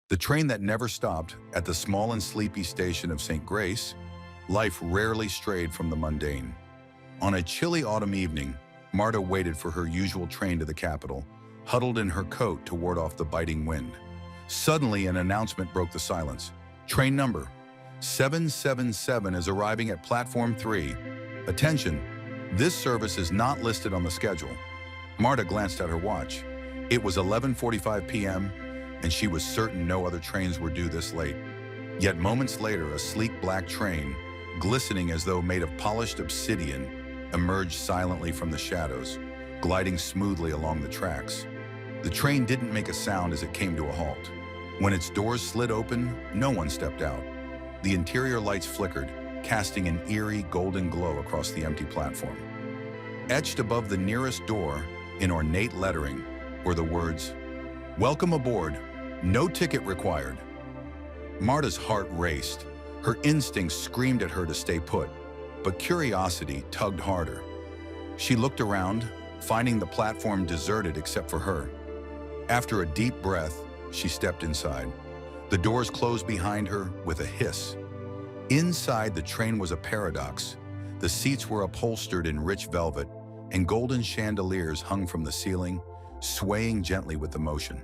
The train that never stopped at the small and sleepy station of St. Grace, life rarely strayed from the mundane. On a chilly autumn evening, Marta waited for her usual train to the capital, huddled in her coat to ward off the biting wind. Suddenly, an announcement broke the silence. Train number 777 is arriving at Platform 3. Attention, this service is not listed on the schedule. Marta glanced at her watch. It was 11:45 p.m., and she was certain no other trains were due this late. Yet moments later, a sleek black train, glistening as though made of polished obsidian, emerged silently from the shadows, gliding smoothly along the tracks. The train didn't make a sound as it came to a halt. When its doors slid open, no one stepped out. The interior lights flickered, casting an eerie golden glow across the empty platform. Etched above the nearest door, in ornate lettering, were the words, "Welcome aboard, no ticket required." Marta's heart raced. Her instincts screamed at her to stay put, but curiosity tugged harder. She looked around, finding the platform deserted except for her. After a deep breath, she stepped inside. The doors closed behind her with a hiss. Inside, the train was a paradox. The seats were upholstered in rich velvet, and golden chandeliers hung from the ceiling, swaying gently with the motion.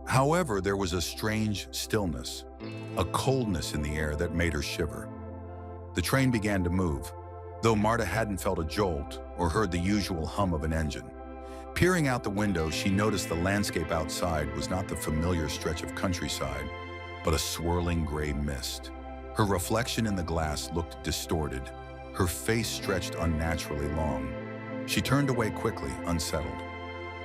However, there was a strange stillness, a coldness in the air that made her shiver. The train began to move, though Marta hadn't felt a jolt or heard the usual hum of an engine. Peering out the window, she noticed the landscape outside was not the familiar stretch of countryside, but a swirling gray mist. Her reflection in the glass looked distorted, her face stretched unnaturally long. She turned away quickly, unsettled.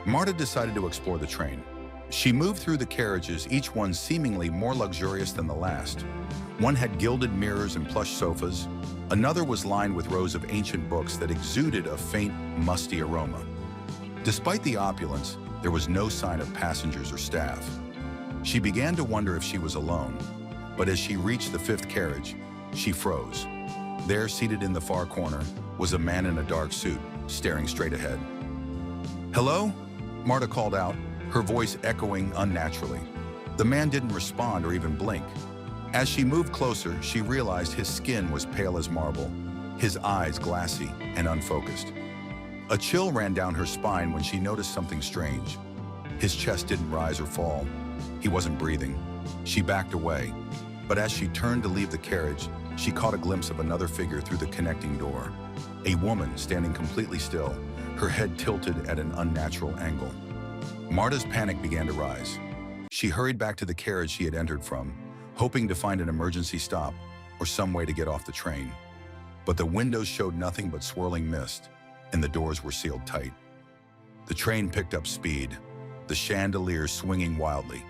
Marta decided to explore the train. She moved through the carriages, each one seemingly more luxurious than the last. One had gilded mirrors and plush sofas. Another was lined with rows of ancient books that exuded a faint, musty aroma. Despite the opulence, there was no sign of passengers or staff. She began to wonder if she was alone, but as she reached the fifth carriage, she froze. There, seated in the far corner, was a man in a dark suit, staring straight ahead. "Hello?" Marta called out, her voice echoing unnaturally. The man didn't respond or even blink. As she moved closer, she realized his skin was pale as marble, his eyes glassy and unfocused. A chill ran down her spine when she noticed something strange. His chest didn't rise or fall. He wasn't breathing. She backed away, but as she turned to leave the carriage, she caught a glimpse of another figure through the connecting door. A woman standing completely still, her head tilted at an unnatural angle. Marta's panic began to rise. She hurried back to the carriage she had entered from, hoping to find an emergency stop or some way to get off the train. But the windows showed nothing but swirling mist, and the doors were sealed tight. The train picked up speed, the chandeliers swinging wildly.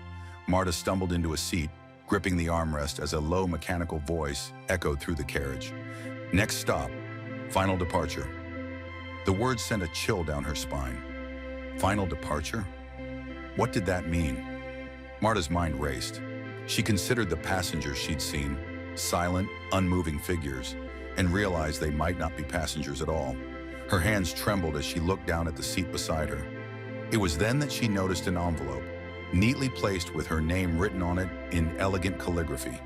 Marta stumbled into a seat, gripping the armrest as a low mechanical voice echoed through the carriage. "Next stop, final departure." The words sent a chill down her spine. Final departure? What did that mean? Marta's mind raced. She considered the passengers she'd seen, silent, unmoving figures, and realized they might not be passengers at all. Her hands trembled as she looked down at the seat beside her. It was then that she noticed an envelope, neatly placed with her name written on it in elegant calligraphy.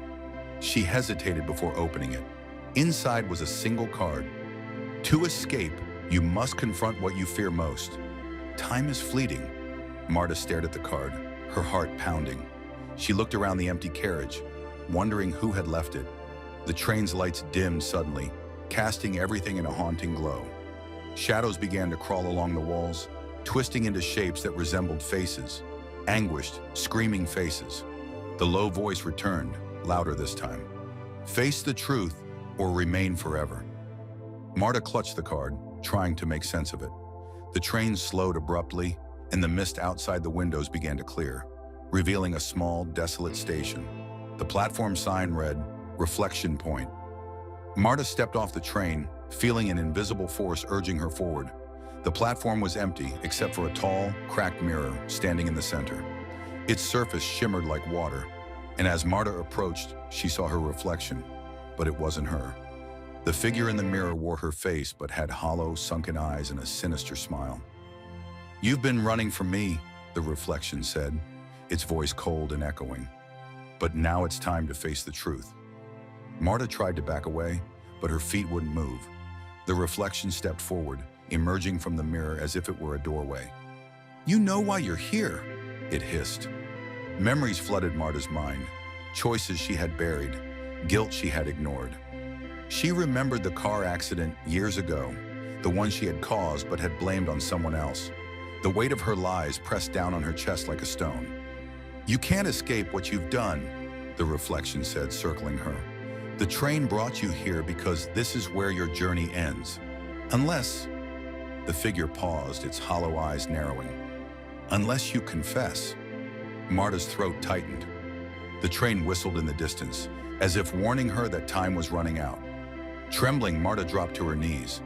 She hesitated before opening it. Inside was a single card. "To escape, you must confront what you fear most. Time is fleeting." Marta stared at the card, her heart pounding. She looked around the empty carriage, wondering who had left it. The train's lights dimmed suddenly, casting everything in a haunting glow. Shadows began to crawl along the walls, twisting into shapes that resembled faces. Anguished, screaming faces. The low voice returned, louder this time. "Face the truth or remain forever." Marta clutched the card, trying to make sense of it. The train slowed abruptly, and the mist outside the windows began to clear, revealing a small, desolate station. The platform sign read, "Reflection Point." Marta stepped off the train, feeling an invisible force urging her forward. The platform was empty, except for a tall, cracked mirror standing in the center. Its surface shimmered like water, and as Marta approached, she saw her reflection, but it wasn't her. The figure in the mirror wore her face, but had hollow, sunken eyes and a sinister smile. "You've been running from me," the reflection said, its voice cold and echoing. But now it's time to face the truth. Marta tried to back away, but her feet wouldn't move. The reflection stepped forward, emerging from the mirror as if it were a doorway. "You know why you're here," it hissed. Memories flooded Marta's mind, choices she had buried, guilt she had ignored. She remembered the car accident years ago, the one she had caused but had blamed on someone else. The weight of her lies pressed down on her chest like a stone. "You can't escape what you've done," the reflection said, circling her. "The train brought you here because this is where your journey ends. Unless..." The figure paused, its hollow eyes narrowing. "Unless you confess." Marta's throat tightened. The train whistled in the distance, as if warning her that time was running out. Trembling, Marta dropped to her knees.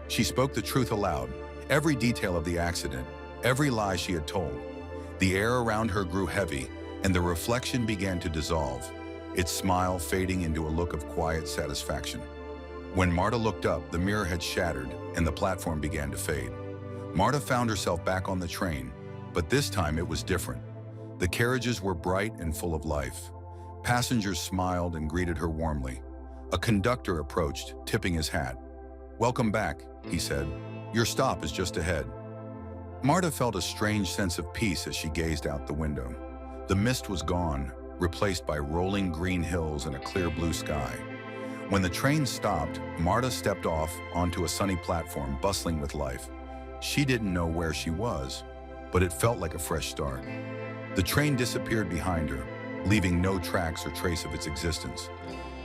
She spoke the truth aloud, every detail of the accident, every lie she had told. The air around her grew heavy, and the reflection began to dissolve, its smile fading into a look of quiet satisfaction. When Marta looked up, the mirror had shattered, and the platform began to fade. Marta found herself back on the train, but this time it was different. The carriages were bright and full of life. Passengers smiled and greeted her warmly. A conductor approached, tipping his hat. "Welcome back," he said. "Your stop is just ahead." Marta felt a strange sense of peace as she gazed out the window. The mist was gone, replaced by rolling green hills and a clear blue sky. When the train stopped, Marta stepped off onto a sunny platform bustling with life. She didn't know where she was, but it felt like a fresh start. The train disappeared behind her, leaving no tracks or trace of its existence.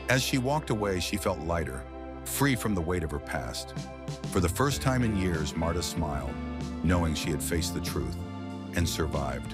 As she walked away, she felt lighter, free from the weight of her past. For the first time in years, Marta smiled, knowing she had faced the truth and survived.